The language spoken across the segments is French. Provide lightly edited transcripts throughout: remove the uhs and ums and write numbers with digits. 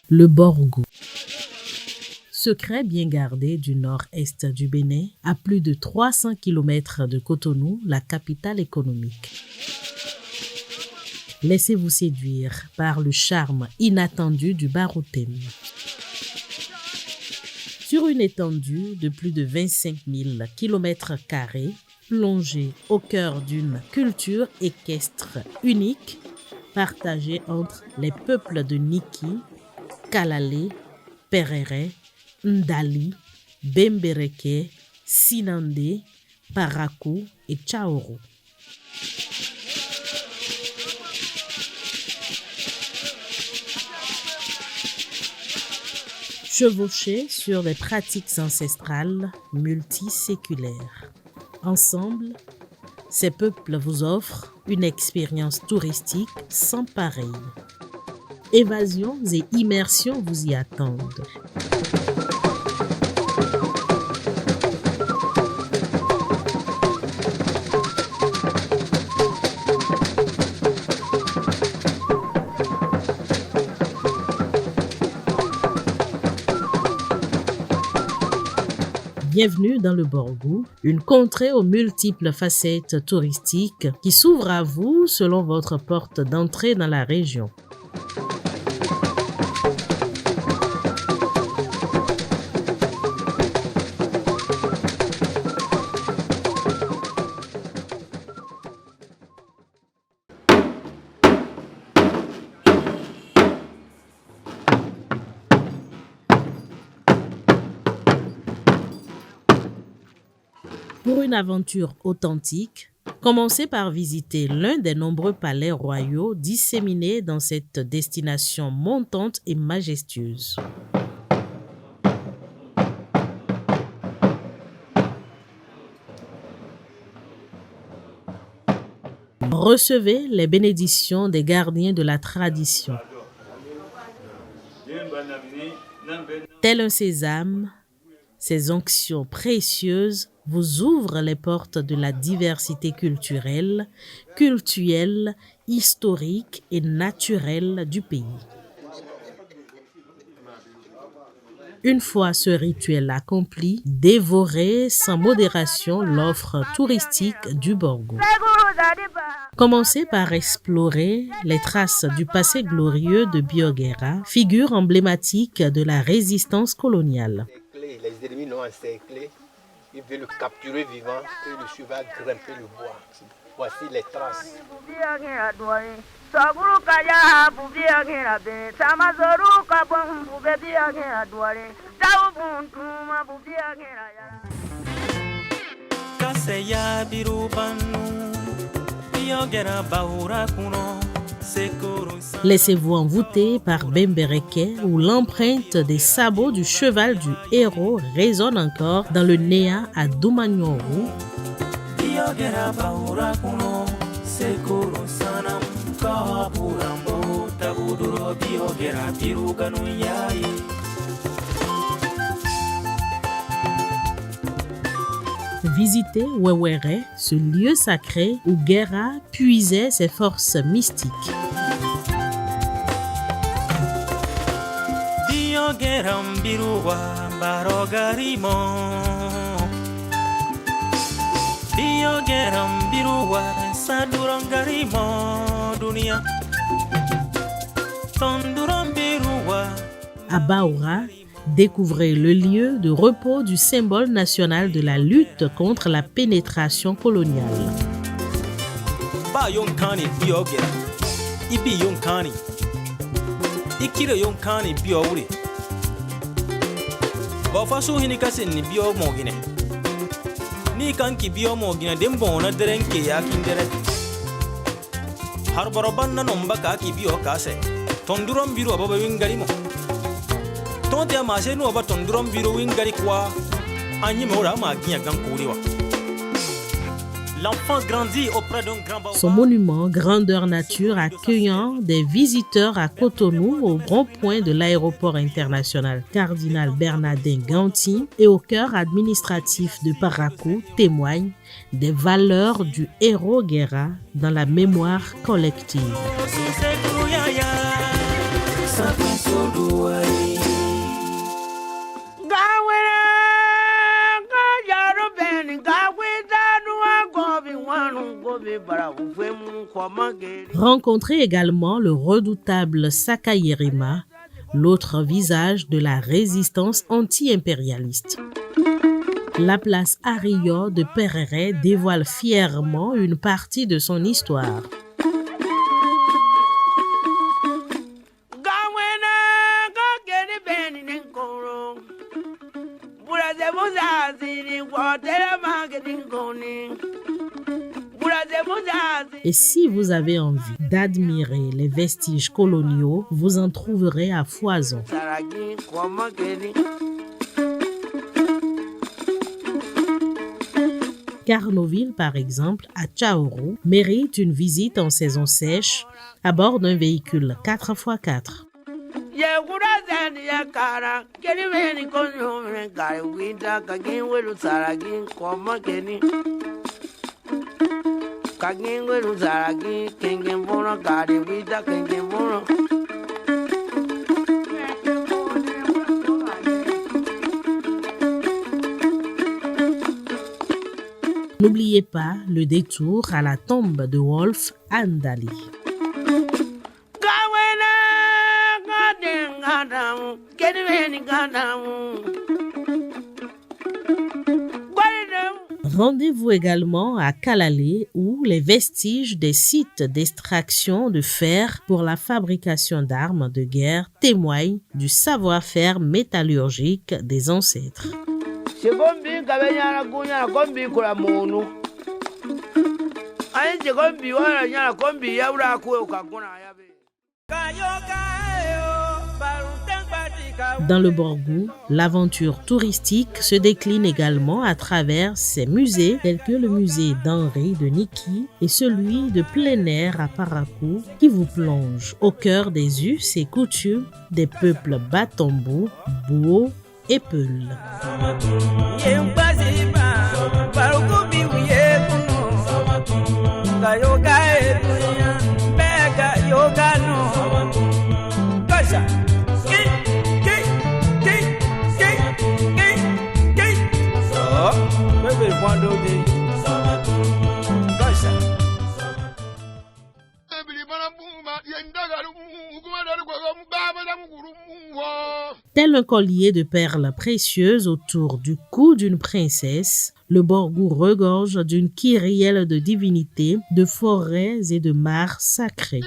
Le Borgou. Secret bien gardé du nord-est du Bénin, à plus de 300 km de Cotonou, la capitale économique. Laissez-vous séduire par le charme inattendu du Baroutém. Sur une étendue de plus de 25 000 km², plongée au cœur d'une culture équestre unique, partagée entre les peuples de Niki, Kalalé, Perere, Ndali, Bembereke, Sinandé, Parakou et Tchaoro. Chevauchés sur des pratiques ancestrales multiséculaires. Ensemble, ces peuples vous offrent une expérience touristique sans pareille. Évasions et immersions vous y attendent. Bienvenue dans le Borgou, une contrée aux multiples facettes touristiques qui s'ouvre à vous selon votre porte d'entrée dans la région. Pour une aventure authentique, commencez par visiter l'un des nombreux palais royaux disséminés dans cette destination montante et majestueuse. Recevez les bénédictions des gardiens de la tradition. Tel un sésame, ces onctions précieuses vous ouvrent les portes de la diversité culturelle, historique et naturelle du pays. Une fois ce rituel accompli, dévorez sans modération l'offre touristique du Borgou. Commencez par explorer les traces du passé glorieux de Bioguera, figure emblématique de la résistance coloniale. Les ennemis l'ont encerclé, ils veulent le capturer vivant et le cheval grimper le bois. Voici les traces. Laissez-vous envoûter par Bembereke où l'empreinte des sabots du cheval du héros résonne encore dans le Néa à Doumagnourou. Visitez Wewere, ce lieu sacré où Guerra puisait ses forces mystiques. À Baoura, découvrez le lieu de repos du symbole national de la lutte contre la pénétration coloniale. Tonte amase no aba tondurom biro wingari kwa anyi mora ma ginya gan kuriwa L'enfant grandit auprès d'un grand baobab. Son monument grandeur nature accueillant des visiteurs à Cotonou au rond-point de l'aéroport international Cardinal Bernardin Ganty et au cœur administratif de Parakou témoigne des valeurs du héros Guéra dans la mémoire collective. Rencontrez également le redoutable Sakayerima, l'autre visage de la résistance anti-impérialiste. La place Ario de Pereret dévoile fièrement une partie de son histoire. Et si vous avez envie d'admirer les vestiges coloniaux, vous en trouverez à foison. Carnoville, par exemple, à Tchaourou, mérite une visite en saison sèche à bord d'un véhicule 4x4. N'oubliez pas le détour à la tombe de Wolf Andali. Rendez-vous également à Kalalé où les vestiges des sites d'extraction de fer pour la fabrication d'armes de guerre témoignent du savoir-faire métallurgique des ancêtres. Dans le Borgou, l'aventure touristique se décline également à travers ses musées tels que le musée d'Henri de Niki et celui de plein air à Parakou qui vous plonge au cœur des us et coutumes des peuples Batombo, Bouo et Peul. Tel un collier de perles précieuses autour du cou d'une princesse, le Borgou regorge d'une kyrielle de divinités, de forêts et de mares sacrées.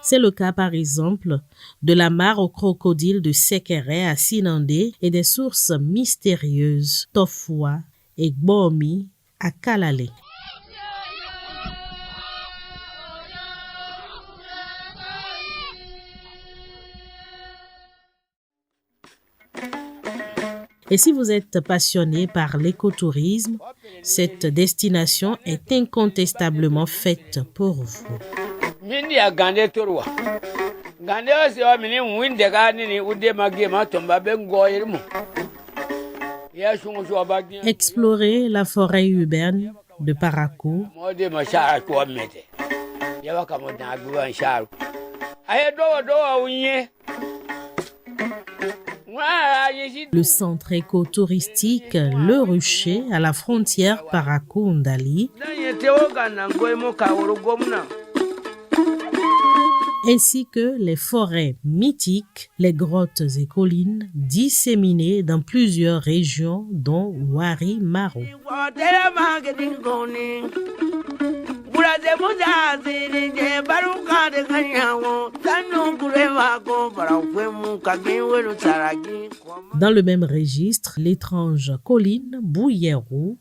C'est le cas par exemple de la mare aux crocodiles de Sekere à Sinandé et des sources mystérieuses Tofwa et Gbomi à Kalalé. Et si vous êtes passionné par l'écotourisme, cette destination est incontestablement faite pour vous. Explorez la forêt urbaine de Parakou. Le centre écotouristique Le Rucher à la frontière Parakou-Ndali, ainsi que les forêts mythiques, les grottes et collines disséminées dans plusieurs régions dont Wari Maro. Dans le même registre, l'étrange colline Bouyerou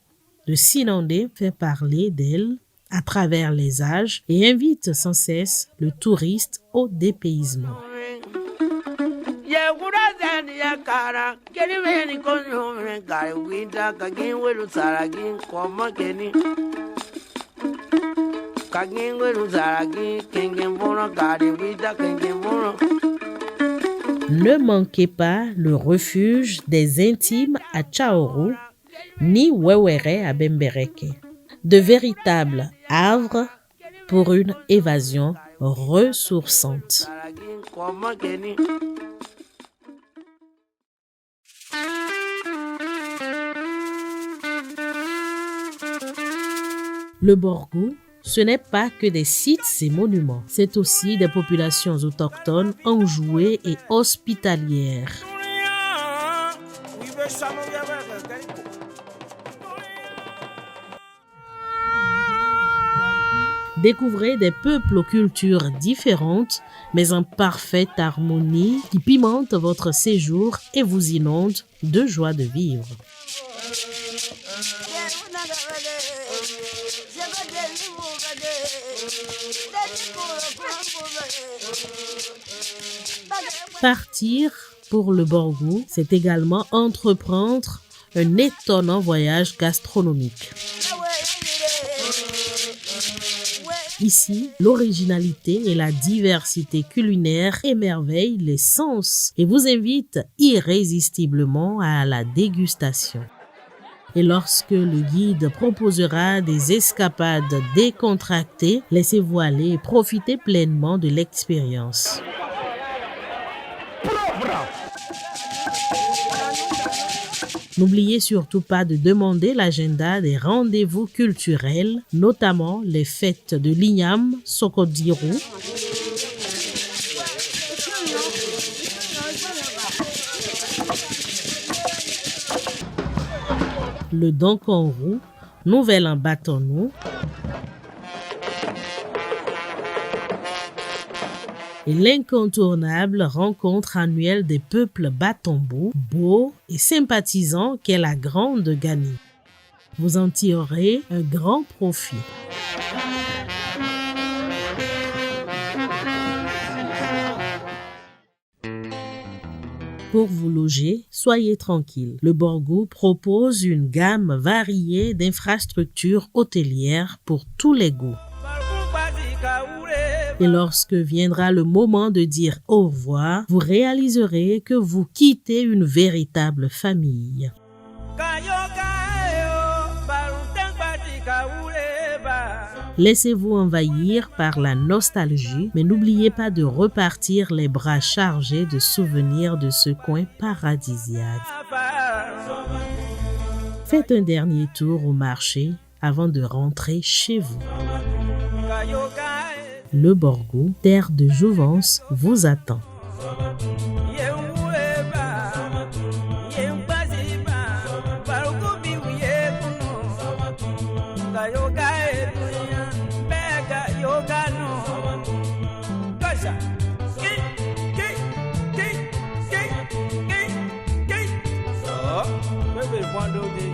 de Sinandé fait parler d'elle à travers les âges et invite sans cesse le touriste au dépaysement. Ne manquez pas le refuge des intimes à Tchaourou, ni Wewere à Bembereke. De véritables havres pour une évasion ressourçante. Le Borgou, ce n'est pas que des sites et monuments, c'est aussi des populations autochtones enjouées et hospitalières. Découvrez des peuples aux cultures différentes, mais en parfaite harmonie, qui pimentent votre séjour et vous inondent de joie de vivre. Partir pour le Borgou, c'est également entreprendre un étonnant voyage gastronomique. Ici, l'originalité et la diversité culinaire émerveillent les sens et vous invitent irrésistiblement à la dégustation. Et lorsque le guide proposera des escapades décontractées, laissez-vous aller et profitez pleinement de l'expérience. N'oubliez surtout pas de demander l'agenda des rendez-vous culturels, notamment les fêtes de l'Ignam Sokodirou, le Donkonrou, Nouvel An Batonou, et l'incontournable rencontre annuelle des peuples Batombo, beaux et sympathisants qu'est la Grande Gani. Vous en tirerez un grand profit. Pour vous loger, soyez tranquille. Le Borgou propose une gamme variée d'infrastructures hôtelières pour tous les goûts. Et lorsque viendra le moment de dire au revoir, vous réaliserez que vous quittez une véritable famille. Laissez-vous envahir par la nostalgie, mais n'oubliez pas de repartir les bras chargés de souvenirs de ce coin paradisiaque. Faites un dernier tour au marché avant de rentrer chez vous. Le Borgou, terre de jouvence, vous attend. Cuando